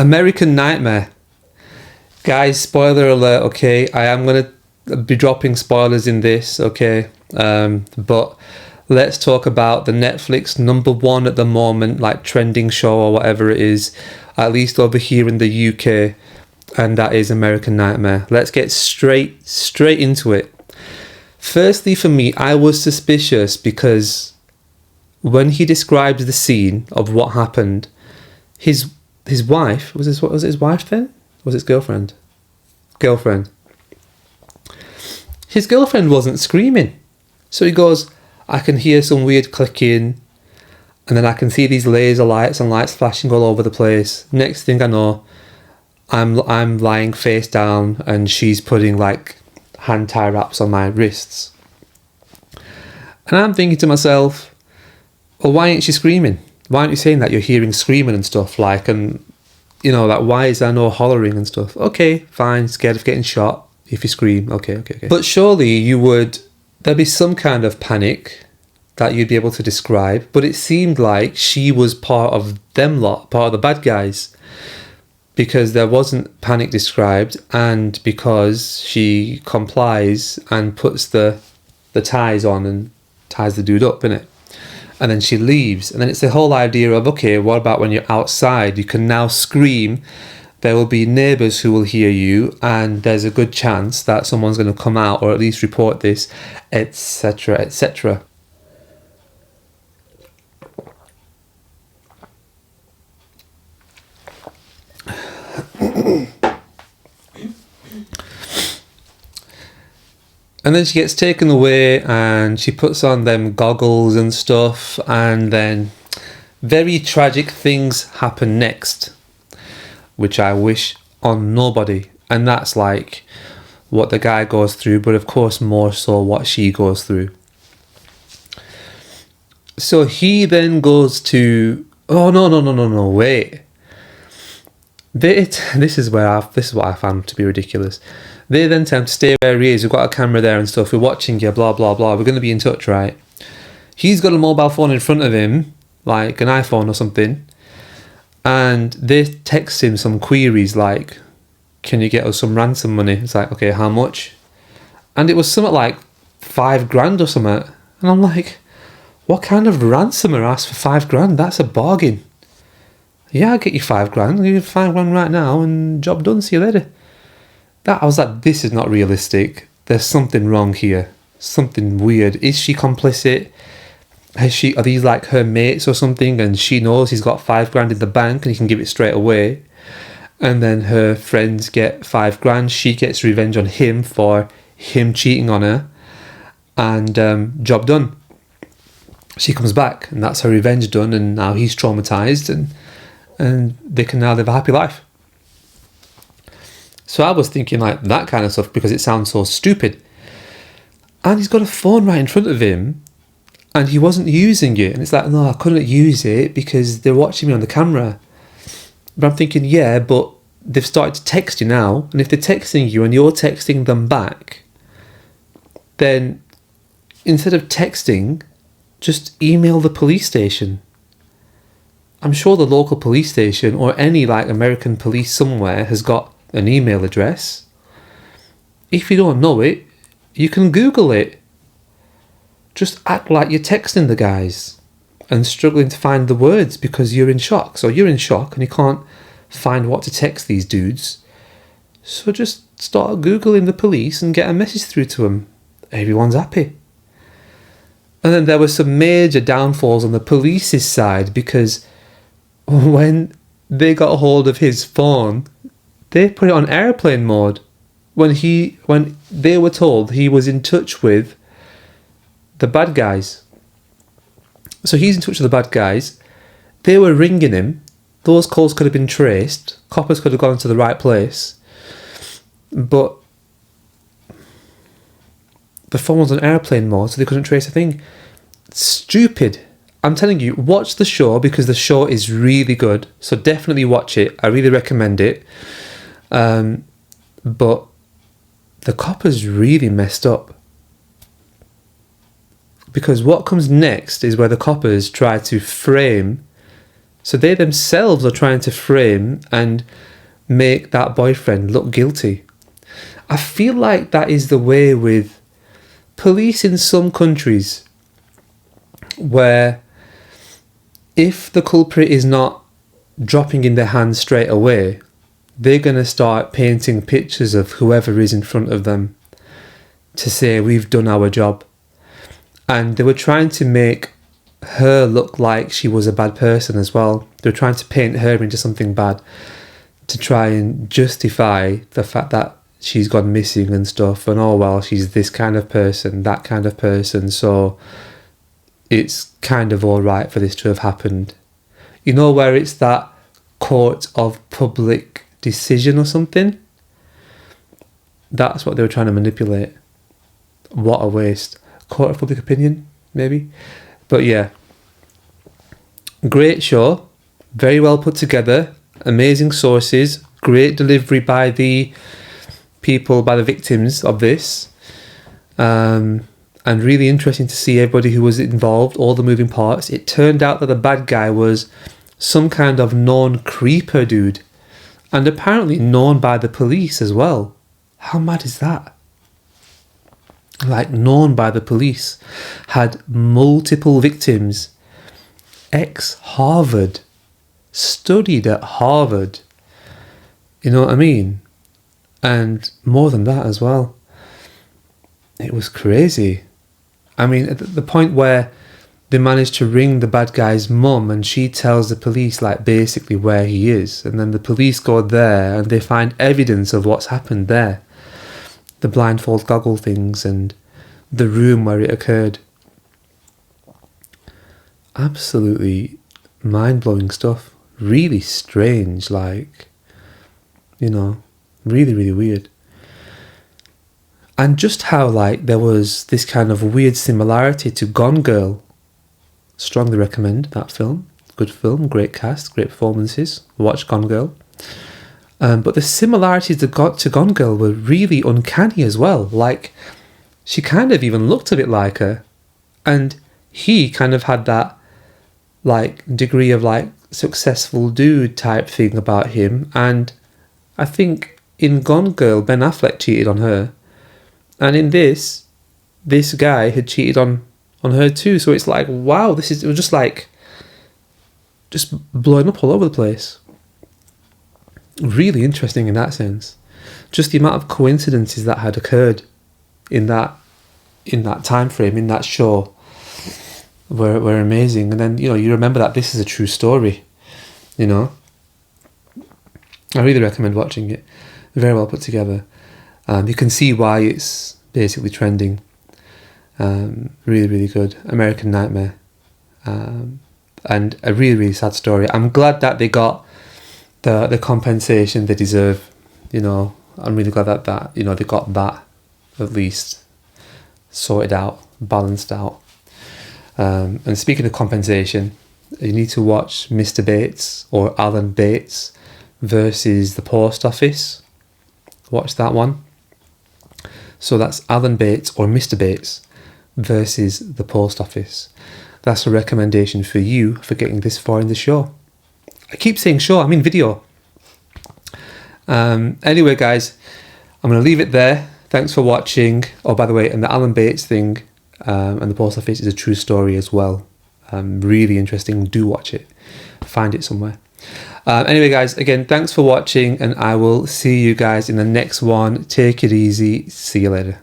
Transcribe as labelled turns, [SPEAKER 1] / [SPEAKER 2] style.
[SPEAKER 1] American Nightmare. Guys, spoiler alert, okay? I am going to be dropping spoilers in this, okay? But let's talk about the Netflix #1 at the moment, like trending show or whatever it is, at least over here in the UK, and that is American Nightmare. Let's get straight into it. Firstly, for me, I was suspicious because when he described the scene of what happened, his wife, was it his wife then? Was his girlfriend? Girlfriend. His girlfriend wasn't screaming. So he goes, I can hear some weird clicking, and then I can see these laser lights and lights flashing all over the place. Next thing I know, I'm lying face down and she's putting like hand tie wraps on my wrists. And I'm thinking to myself, well, why ain't she screaming? Why aren't you saying that you're hearing screaming and stuff like, and you know, like, why is there no hollering and stuff? Okay, fine, scared of getting shot if you scream. Okay. But surely there'd be some kind of panic that you'd be able to describe, but it seemed like she was part of them lot, part of the bad guys, because there wasn't panic described, and because she complies and puts the ties on and ties the dude up, innit? And then she leaves. And then it's the whole idea of, okay, what about when you're outside? You can now scream. There will be neighbours who will hear you, and there's a good chance that someone's going to come out or at least report this, etc., etc. And then she gets taken away and she puts on them goggles and stuff, and then very tragic things happen next, which I wish on nobody. And that's like what the guy goes through, but of course more so what she goes through. So he then goes to, oh no, wait. This is what I found to be ridiculous. They then tell him to stay where he is. We've got a camera there and stuff. We're watching you, blah, blah, blah. We're going to be in touch, right? He's got a mobile phone in front of him, like an iPhone or something. And they text him some queries like, can you get us some ransom money? It's like, okay, how much? And it was something like $5,000 or something. And I'm like, what kind of ransomer asks for $5,000? That's a bargain. Yeah, I'll get you $5,000. I'll give you $5,000 right now and job done. See you later. I was like, this is not realistic. There's something wrong here. Something weird. Is she complicit? Are these like her mates or something, and she knows he's got $5,000 in the bank and he can give it straight away? And then her friends get $5,000. She gets revenge on him for him cheating on her, and job done. She comes back and that's her revenge done, and now he's traumatized, and they can now live a happy life. So I was thinking like that kind of stuff because it sounds so stupid. And he's got a phone right in front of him and he wasn't using it. And it's like, no, I couldn't use it because they're watching me on the camera. But I'm thinking, yeah, but they've started to text you now. And if they're texting you and you're texting them back, then instead of texting, just email the police station. I'm sure the local police station or any like American police somewhere has got an email address. If you don't know it, you can Google it. Just act like you're texting the guys and struggling to find the words because you're in shock. So you're in shock and you can't find what to text these dudes. So just start Googling the police and get a message through to them. Everyone's happy. And then there were some major downfalls on the police's side because when they got a hold of his phone, they put it on airplane mode when they were told he was in touch with the bad guys. So he's in touch with the bad guys. They were ringing him. Those calls could have been traced. Coppers could have gone to the right place. But the phone was on airplane mode, so they couldn't trace a thing. Stupid. I'm telling you, watch the show because the show is really good. So definitely watch it. I really recommend it. But the coppers really messed up. Because what comes next is where the coppers try to frame So they themselves are trying to frame and make that boyfriend look guilty. I feel like that is the way with police in some countries, where if the culprit is not dropping in their hands straight away, they're going to start painting pictures of whoever is in front of them to say, we've done our job. And they were trying to make her look like she was a bad person as well. They were trying to paint her into something bad to try and justify the fact that she's gone missing and stuff, and oh well, she's this kind of person, that kind of person, so it's kind of alright for this to have happened. You know, where it's that court of public decision or something? That's what they were trying to manipulate. What a waste. Court of public opinion, maybe? But yeah. Great show. Very well put together. Amazing sources. Great delivery by the people, by the victims of this. And really interesting to see everybody who was involved, all the moving parts. It turned out that the bad guy was some kind of known creeper dude. And apparently known by the police as well. How mad is that? Like, known by the police. Had multiple victims. Ex-Harvard. Studied at Harvard. You know what I mean? And more than that as well. It was crazy. I mean, at the point where they managed to ring the bad guy's mum and she tells the police, like, basically where he is. And then the police go there and they find evidence of what's happened there. The blindfold goggle things and the room where it occurred. Absolutely mind-blowing stuff. Really strange, like, you know, really, really weird. And just how, like, there was this kind of weird similarity to Gone Girl. Strongly recommend that film. Good film, great cast, great performances. Watch Gone Girl. But the similarities to Gone Girl were really uncanny as well. Like, she kind of even looked a bit like her. And he kind of had that, like, degree of, like, successful dude type thing about him. And I think in Gone Girl, Ben Affleck cheated on her. And in this guy had cheated on her too. So it's like, wow, it was just like, just blowing up all over the place. Really interesting in that sense. Just the amount of coincidences that had occurred in that time frame, in that show, were amazing. And then, you know, you remember that this is a true story, you know. I really recommend watching it. Very well put together. You can see why it's basically trending. Really, really good. American Nightmare. And a really, really sad story. I'm glad that they got the compensation they deserve. You know, I'm really glad that you know, they got that at least sorted out, balanced out. And speaking of compensation, you need to watch Mr. Bates, or Alan Bates versus the Post Office. Watch that one. So that's Alan Bates, or Mr. Bates, versus the Post Office. That's a recommendation for you for getting this far in the show. I keep saying show, I mean video. Anyway, guys, I'm going to leave it there. Thanks for watching. Oh, by the way, and the Alan Bates thing and the Post Office is a true story as well. Really interesting. Do watch it. Find it somewhere. Anyway, guys, again, thanks for watching, and I will see you guys in the next one. Take it easy. See you later.